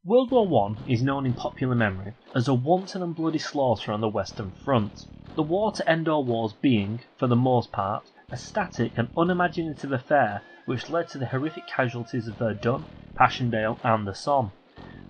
World War I is known in popular memory as a wanton and bloody slaughter on the Western Front, the war to end all wars being, for the most part, a static and unimaginative affair which led to the horrific casualties of Verdun, Passchendaele and the Somme.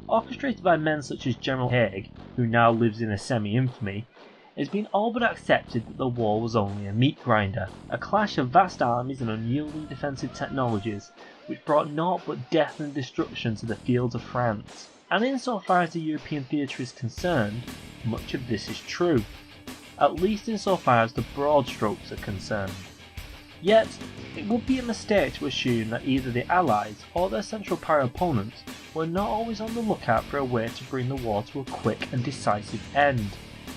Orchestrated by men such as General Haig, who now lives in a semi-infamy, it has been all but accepted that the war was only a meat grinder, a clash of vast armies and unyielding defensive technologies, which brought naught but death and destruction to the fields of France. And insofar as the European theatre is concerned, much of this is true, at least insofar as the broad strokes are concerned. Yet, it would be a mistake to assume that either the Allies or their Central Power opponents were not always on the lookout for a way to bring the war to a quick and decisive end,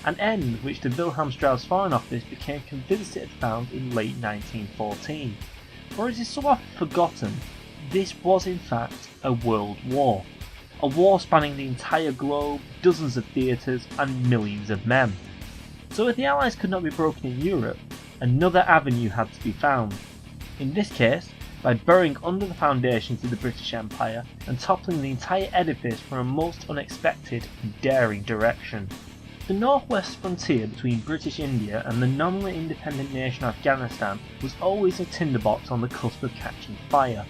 an end which the Wilhelm Strauss Foreign Office became convinced it had found in late 1914. For as is so often forgotten, this was in fact a world war. A war spanning the entire globe, dozens of theatres and millions of men. So if the Allies could not be broken in Europe, another avenue had to be found. In this case, by burrowing under the foundations of the British Empire and toppling the entire edifice from a most unexpected and daring direction. The northwest frontier between British India and the nominally independent nation Afghanistan was always a tinderbox on the cusp of catching fire.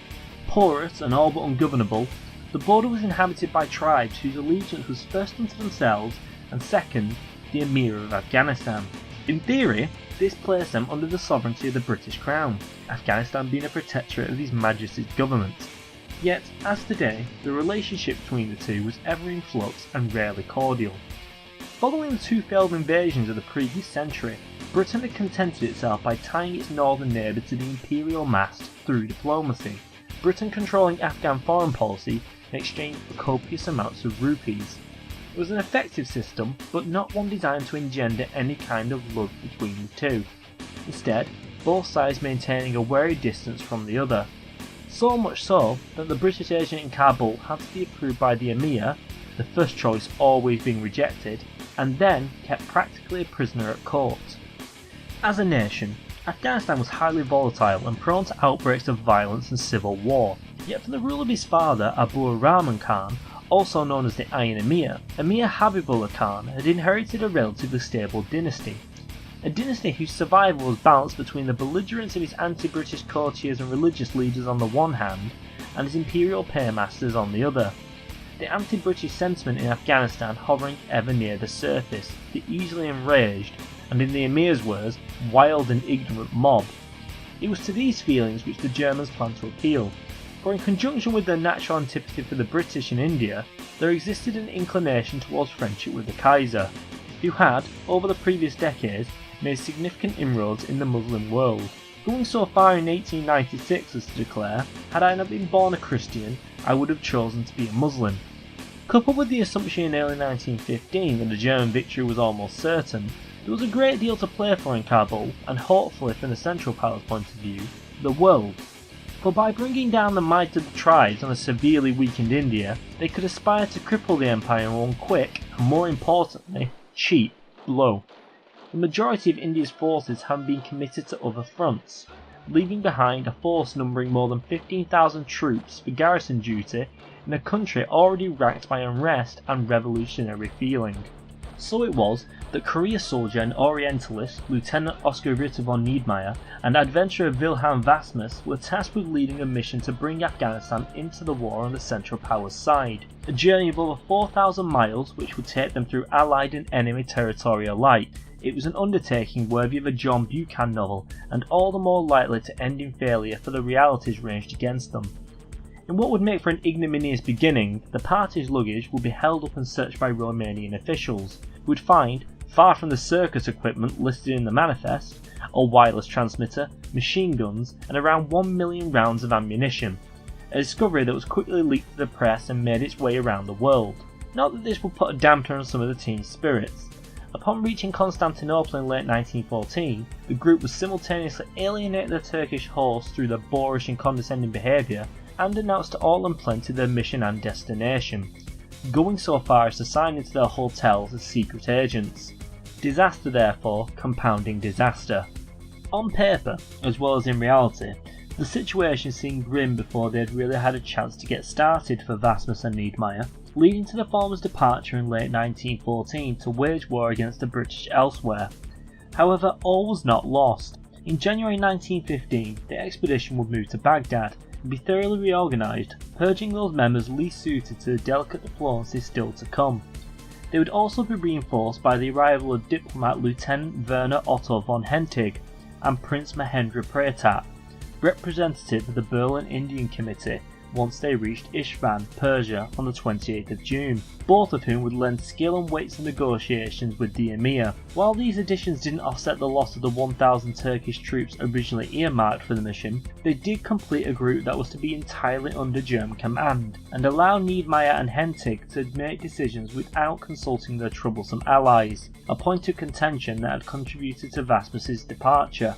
Porous and all but ungovernable, the border was inhabited by tribes whose allegiance was first unto themselves and second, the Emir of Afghanistan. In theory, this placed them under the sovereignty of the British Crown, Afghanistan being a protectorate of His Majesty's government. Yet, as today, the relationship between the two was ever in flux and rarely cordial. Following the two failed invasions of the previous century, Britain had contented itself by tying its northern neighbour to the imperial mast through diplomacy, Britain controlling Afghan foreign policy in exchange for copious amounts of rupees. It was an effective system, but not one designed to engender any kind of love between the two. Instead, both sides maintaining a wary distance from the other. So much so that the British agent in Kabul had to be approved by the Emir, the first choice always being rejected, and then kept practically a prisoner at court. As a nation, Afghanistan was highly volatile and prone to outbreaks of violence and civil war, yet for the rule of his father Abu Rahman Khan, also known as the Iron Emir, Emir Habibullah Khan had inherited a relatively stable dynasty. A dynasty whose survival was balanced between the belligerence of his anti-British courtiers and religious leaders on the one hand, and his imperial paymasters on the other. The anti-British sentiment in Afghanistan hovering ever near the surface, the easily enraged, and in the Emir's words, wild and ignorant mob. It was to these feelings which the Germans planned to appeal, for in conjunction with their natural antipathy for the British in India, there existed an inclination towards friendship with the Kaiser, who had, over the previous decades, made significant inroads in the Muslim world, going so far in 1896 as to declare, "Had I not been born a Christian, I would have chosen to be a Muslim." Coupled with the assumption in early 1915 that a German victory was almost certain, there was a great deal to play for in Kabul, and hopefully from the Central Power's point of view, the world. For by bringing down the might of the tribes on a severely weakened India, they could aspire to cripple the empire in one quick, and more importantly, cheap blow. The majority of India's forces had been committed to other fronts, leaving behind a force numbering more than 15,000 troops for garrison duty in a country already racked by unrest and revolutionary feeling. So it was that career soldier and Orientalist Lieutenant Oscar Ritter von Niedmeyer and adventurer Wilhelm Vasmus were tasked with leading a mission to bring Afghanistan into the war on the Central Power's side, a journey of over 4,000 miles which would take them through Allied and enemy territory alike. It was an undertaking worthy of a John Buchan novel, and all the more likely to end in failure for the realities ranged against them. In what would make for an ignominious beginning, the party's luggage would be held up and searched by Romanian officials, who would find, far from the circus equipment listed in the manifest, a wireless transmitter, machine guns, and around 1 million rounds of ammunition, a discovery that was quickly leaked to the press and made its way around the world. Not that this would put a damper on some of the team's spirits. Upon reaching Constantinople in late 1914, the group was simultaneously alienating their Turkish hosts through their boorish and condescending behaviour, and announced to all and plenty their mission and destination, going so far as to sign into their hotels as secret agents. Disaster therefore compounding disaster. On paper, as well as in reality, the situation seemed grim before they had really had a chance to get started for Vasmus and Niedmeyer, leading to the former's departure in late 1914 to wage war against the British elsewhere. However, all was not lost. In January 1915, the expedition would move to Baghdad and be thoroughly reorganised, purging those members least suited to the delicate diplomacy still to come. They would also be reinforced by the arrival of diplomat Lieutenant Werner Otto von Hentig and Prince Mahendra Pratap, representative of the Berlin Indian Committee, once they reached Isfahan, Persia on the 28th of June, both of whom would lend skill and weight to negotiations with the Emir. While these additions didn't offset the loss of the 1,000 Turkish troops originally earmarked for the mission, they did complete a group that was to be entirely under German command, and allow Niedermeyer and Hentig to make decisions without consulting their troublesome allies, a point of contention that had contributed to Vasmus's departure.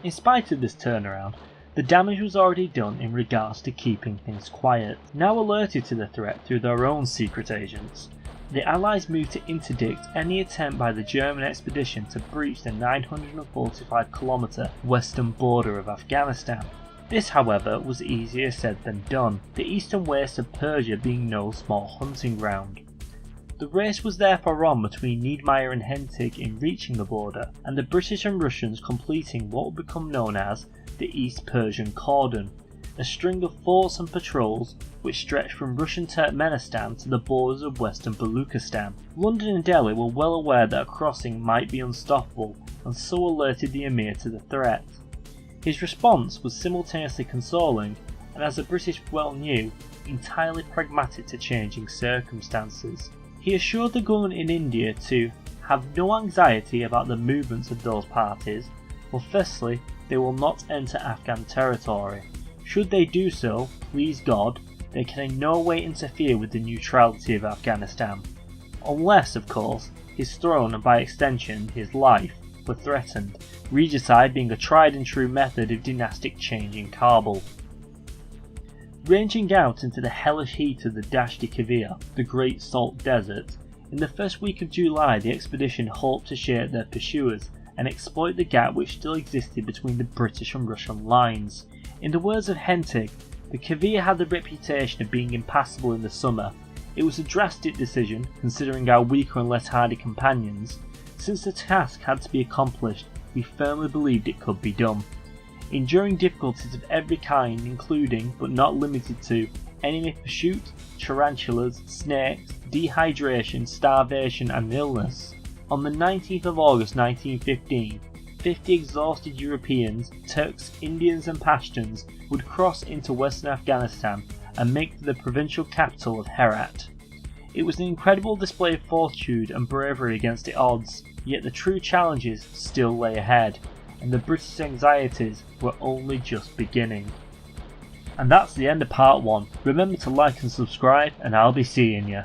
In spite of this turnaround, the damage was already done in regards to keeping things quiet. Now alerted to the threat through their own secret agents, the Allies moved to interdict any attempt by the German expedition to breach the 945 km western border of Afghanistan. This, however, was easier said than done, the eastern wastes of Persia being no small hunting ground. The race was therefore on between Niedermeyer and Hentig in reaching the border, and the British and Russians completing what would become known as the East Persian Cordon, a string of forts and patrols which stretched from Russian Turkmenistan to the borders of western Baluchistan. London and Delhi were well aware that a crossing might be unstoppable and so alerted the Emir to the threat. His response was simultaneously consoling and, as the British well knew, entirely pragmatic to changing circumstances. He assured the government in India to have no anxiety about the movements of those parties. Well, firstly, they will not enter Afghan territory. Should they do so, please God, they can in no way interfere with the neutrality of Afghanistan. Unless, of course, his throne and by extension his life were threatened, regicide being a tried and true method of dynastic change in Kabul. Ranging out into the hellish heat of the Dasht-i Kavir, the Great Salt Desert, in the first week of July the expedition hoped to shape their pursuers and exploit the gap which still existed between the British and Russian lines. In the words of Hentig, the Kavir had the reputation of being impassable in the summer. It was a drastic decision, considering our weaker and less hardy companions. Since the task had to be accomplished, we firmly believed it could be done. Enduring difficulties of every kind, including, but not limited to, enemy pursuit, tarantulas, snakes, dehydration, starvation and illness. On the 19th of August 1915, 50 exhausted Europeans, Turks, Indians and Pashtuns would cross into western Afghanistan and make for the provincial capital of Herat. It was an incredible display of fortitude and bravery against the odds, yet the true challenges still lay ahead, and the British anxieties were only just beginning. And that's the end of part 1. Remember to like and subscribe, and I'll be seeing you.